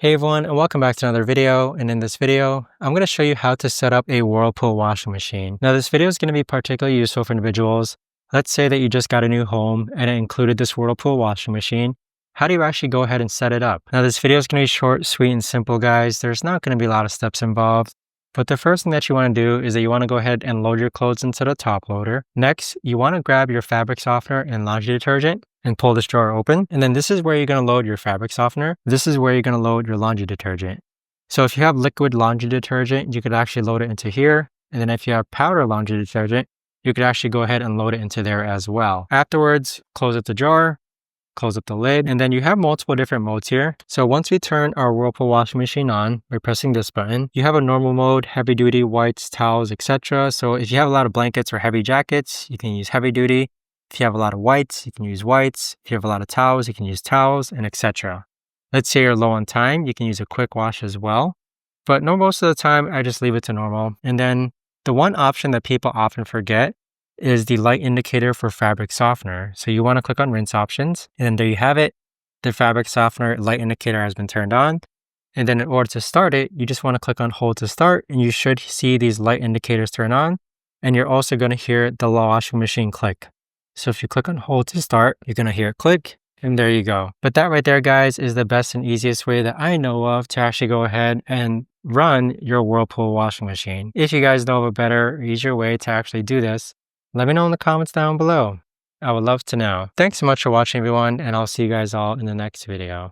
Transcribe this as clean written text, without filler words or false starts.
Hey everyone, and welcome back to another video. And in this video, I'm going to show you how to set up a Whirlpool washing machine. Now this video is going to be particularly useful for individuals. Let's say that you just got a new home and it included this Whirlpool washing machine. How do you actually go ahead and set it up? Now this video is going to be short, sweet, and simple, guys. There's not going to be a lot of steps involved. But the first thing that you want to do is that you want to go ahead and load your clothes into the top loader. Next, you want to grab your fabric softener and laundry detergent and pull this drawer open. And then this is where you're going to load your fabric softener. This is where you're going to load your laundry detergent. So if you have liquid laundry detergent, you could actually load it into here. And then if you have powder laundry detergent, you could actually go ahead and load it into there as well. Afterwards, close up the jar, close up the lid, and then you have multiple different modes here. So once we turn our Whirlpool washing machine on by pressing this button, you have a normal mode, heavy duty, whites, towels, etc. So if you have a lot of blankets or heavy jackets, you can use heavy duty. If you have a lot of whites, you can use whites. If you have a lot of towels, you can use towels, and etc. Let's say you're low on time, you can use a quick wash as well. But no, most of the time, I just leave it to normal. And then the one option that people often forget is the light indicator for fabric softener. So you want to click on rinse options, and then there you have it. The fabric softener light indicator has been turned on. And then in order to start it, you just want to click on hold to start, and you should see these light indicators turn on. And you're also going to hear the washing machine click. So if you click on hold to start, you're going to hear it click, and there you go. But that right there, guys, is the best and easiest way that I know of to actually go ahead and run your Whirlpool washing machine. If you guys know of a better, easier way to actually do this, let me know in the comments down below. I would love to know. Thanks so much for watching, everyone, and I'll see you guys all in the next video.